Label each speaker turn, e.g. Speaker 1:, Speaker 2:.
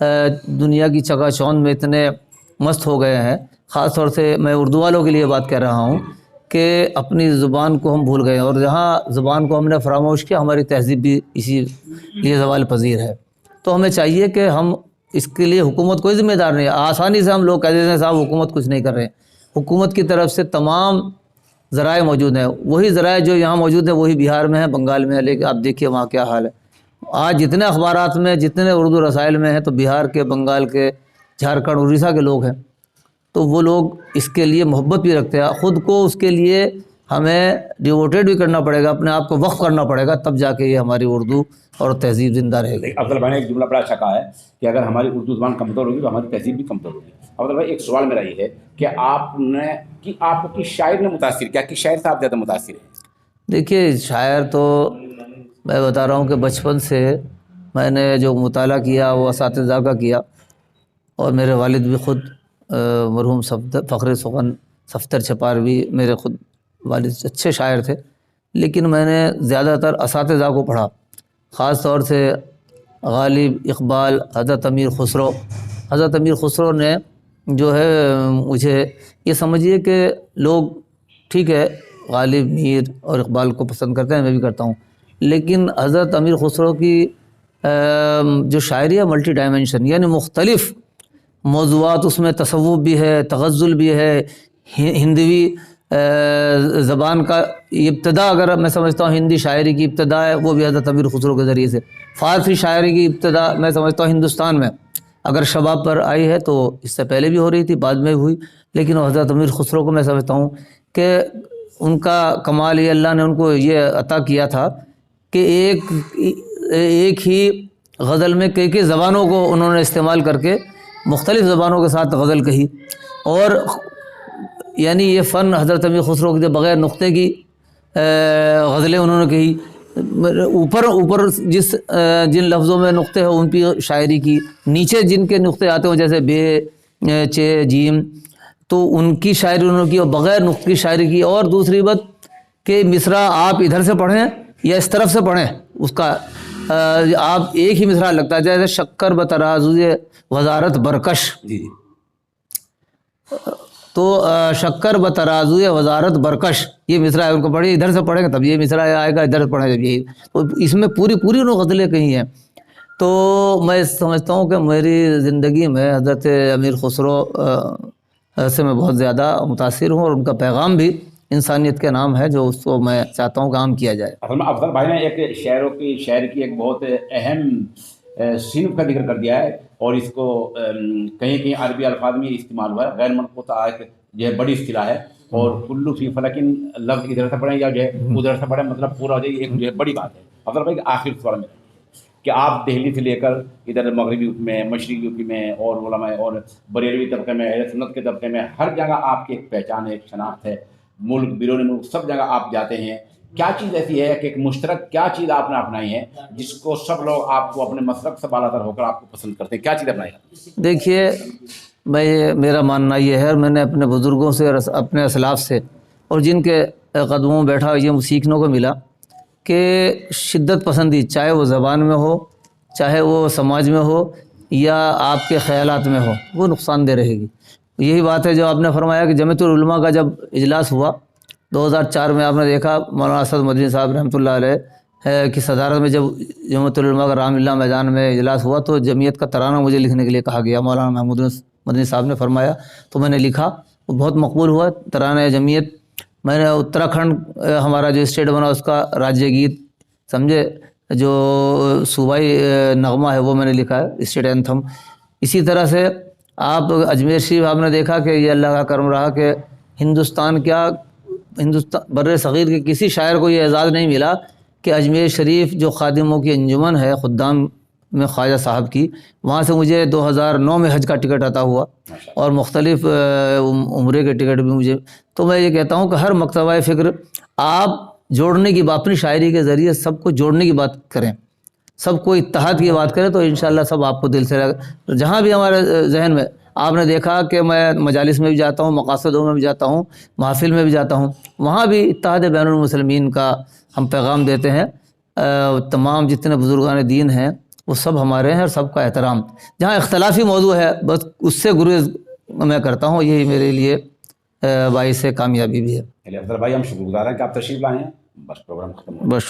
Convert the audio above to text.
Speaker 1: دنیا کی چکا چوند میں اتنے مست ہو گئے ہیں. خاص طور سے میں اردو والوں کے لیے بات کر رہا ہوں کہ اپنی زبان کو ہم بھول گئے ہیں، اور جہاں زبان کو ہم نے فراموش کیا ہماری تہذیب بھی اسی لیے زوال پذیر ہے. تو ہمیں چاہیے کہ ہم اس کے لیے حکومت کوئی ذمہ دار نہیں ہے. آسانی سے ہم لوگ کہہ دیتے ہیں صاحب حکومت کچھ نہیں کر رہے ہیں. حکومت کی طرف سے تمام ذرائع موجود ہیں، وہی ذرائع جو یہاں موجود ہیں وہی بہار میں ہیں، بنگال میں ہے، لیکن آپ دیکھیے وہاں کیا حال ہے. آج جتنے اخبارات میں جتنے اردو رسائل میں ہیں تو بہار کے، بنگال کے، جھارکھنڈ، اڑیسہ کے لوگ ہیں. تو وہ لوگ اس کے لیے محبت بھی رکھتے ہیں. خود کو اس کے لیے ہمیں ڈیووٹیڈ بھی کرنا پڑے گا، اپنے آپ کو وقف کرنا پڑے گا، تب جا کے یہ ہماری اردو اور تہذیب زندہ رہے گی.
Speaker 2: افضل بھائی نے ایک جملہ بڑا اچھا کہا ہے کہ اگر ہماری اردو زبان کمزور ہوگی تو ہماری تہذیب بھی کمزور ہوگی. افضل بھائی ایک سوال میرا یہ ہے کہ آپ کو کس شاعر نے متاثر کیا، کس شاعر سے آپ زیادہ متاثر ہیں؟
Speaker 1: دیکھیے شاعر تو میں بتا رہا ہوں کہ بچپن سے میں نے جو مطالعہ کیا وہ اساتذہ کا کیا، اور میرے والد بھی خود مرحوم فخر سخن صفتر چھپاروی میرے خود والد اچھے شاعر تھے، لیکن میں نے زیادہ تر اساتذہ کو پڑھا. خاص طور سے غالب، اقبال، حضرت امیر خسرو. حضرت امیر خسرو نے جو ہے مجھے یہ سمجھیے کہ لوگ ٹھیک ہے غالب، میر اور اقبال کو پسند کرتے ہیں، میں بھی کرتا ہوں، لیکن حضرت امیر خسرو کی جو شاعری ہے ملٹی ڈائمنشن، یعنی مختلف موضوعات، اس میں تصوف بھی ہے، تغزل بھی ہے، ہندوی زبان کا ابتدا، اگر میں سمجھتا ہوں ہندی شاعری کی ابتدا ہے وہ بھی حضرت امیر خسرو کے ذریعے سے. فارسی شاعری کی ابتدا میں سمجھتا ہوں ہندوستان میں اگر شباب پر آئی ہے تو اس سے پہلے بھی ہو رہی تھی، بعد میں بھی ہوئی، لیکن حضرت امیر خسرو کو میں سمجھتا ہوں کہ ان کا کمال یہ اللہ نے ان کو یہ عطا کیا تھا کہ ایک ہی غزل میں کئی زبانوں کو انہوں نے استعمال کر کے مختلف زبانوں کے ساتھ غزل کہی. اور یعنی یہ فن حضرت امیر خسرو کے بغیر نقطے کی غزلیں انہوں نے کہی. اوپر جن لفظوں میں نقطے ہیں ان کی شاعری کی، نیچے جن کے نقطے آتے ہوں جیسے بے، چے، جیم، تو ان کی شاعری انہوں نے کی، اور بغیر نقطے کی شاعری کی. اور دوسری بات کہ مصرع آپ ادھر سے پڑھیں یا اس طرف سے پڑھیں، اس کا آپ ایک ہی مصرع لگتا ہے، جیسے شکر بترازوئے وزارت برکش.
Speaker 2: جی
Speaker 1: تو شکر بترازوئے وزارت برکش یہ مصرع ہے، ان کو پڑھیں ادھر سے پڑھیں گے تب یہ مصرع آئے گا، ادھر سے پڑھیں جب یہی. تو اس میں پوری انہوں غزلیں کہی ہیں. تو میں سمجھتا ہوں کہ میری زندگی میں حضرت امیر خسرو سے میں بہت زیادہ متاثر ہوں، اور ان کا پیغام بھی انسانیت کے نام ہے جو اس کو میں چاہتا ہوں کہ عام کیا جائے.
Speaker 2: اصل میں افضل بھائی نے ایک شاعر کی ایک بہت اہم صنف کا ذکر کر دیا ہے، اور اس کو کہیں عربی الفاظ میں استعمال ہوا ہے. غیر منقطع ایک جو ہے بڑی اصطلاح ہے، اور کلو فی فلکن لفظ ادھر سے پڑھیں یا جو ہے ادھر سے پڑھیں مطلب پورا ہو جائے، ایک جو ہے بڑی بات ہے. افضل بھائی آخر سوال میں کہ آپ دہلی سے لے کر ادھر مغربی یو پی میں، مشرقی یو پی میں، اور علماء اور بریلوی طبقے میں، اہل سنت کے طبقے میں، ہر جگہ آپ کی ایک پہچان ہے، ایک شناخت ہے، ملک بیرون ملک سب جگہ آپ جاتے ہیں. کیا چیز ایسی ہے کہ ایک مشترک کیا چیز آپ نے اپنائی ہے جس کو سب لوگ آپ کو اپنے مسلک سے بالاتر ہو کر آپ کو پسند کرتے ہیں؟ کیا چیز اپنائی ہے؟
Speaker 1: دیکھیے میرا ماننا یہ ہے، اور میں نے اپنے بزرگوں سے اور اپنے اسلاف سے اور جن کے قدموں میں بیٹھا یہ سیکھنے کو ملا کہ شدت پسندی چاہے وہ زبان میں ہو، چاہے وہ سماج میں ہو، یا آپ کے خیالات میں ہو، وہ نقصان دہ رہے گی. یہی بات ہے جو آپ نے فرمایا کہ جمعیت العلماء کا جب اجلاس ہوا 2004 میں، آپ نے دیکھا مولانا اسد مدنی صاحب رحمۃ اللہ علیہ کی صدارت میں جب جمعیت العلماء کا رام اللہ میدان میں اجلاس ہوا تو جمعیت کا ترانہ مجھے لکھنے کے لیے کہا گیا. مولانا محمود مدنی صاحب نے فرمایا تو میں نے لکھا، وہ بہت مقبول ہوا ترانہ جمعیت. میں نے اتراکھنڈ ہمارا جو اسٹیٹ بنا اس کا راجیہ گیت سمجھے، جو صوبائی نغمہ ہے وہ میں نے لکھا ہے، اسٹیٹ اینتھم. اسی طرح سے آپ اجمیر شریف آپ نے دیکھا کہ یہ اللہ کا کرم رہا کہ ہندوستان بر صغیر کے کسی شاعر کو یہ اعزاز نہیں ملا کہ اجمیر شریف جو خادموں کی انجمن ہے خدام میں خواجہ صاحب کی، وہاں سے مجھے 2009 میں حج کا ٹکٹ عطا ہوا، اور مختلف عمرے کے ٹکٹ بھی مجھے. تو میں یہ کہتا ہوں کہ ہر مکتبہ فکر آپ جوڑنے کی اپنی شاعری کے ذریعے سب کو جوڑنے کی بات کریں، سب کو اتحاد کی بات کریں، تو انشاءاللہ سب آپ کو دل سے جہاں بھی ہمارے ذہن میں. آپ نے دیکھا کہ میں مجالس میں بھی جاتا ہوں، مقاصدوں میں بھی جاتا ہوں، محافل میں بھی جاتا ہوں، وہاں بھی اتحاد بین المسلمین کا ہم پیغام دیتے ہیں. تمام جتنے بزرگان دین ہیں وہ سب ہمارے ہیں اور سب کا احترام. جہاں اختلافی موضوع ہے بس اس سے گریز میں کرتا ہوں, یہی میرے لیے باعث کامیابی بھی ہے.
Speaker 2: افضل بھائی ہم شکر گزار ہیں کہ آپ تشریف لائے ہیں. بس پروگرام ختم ہو.
Speaker 1: بس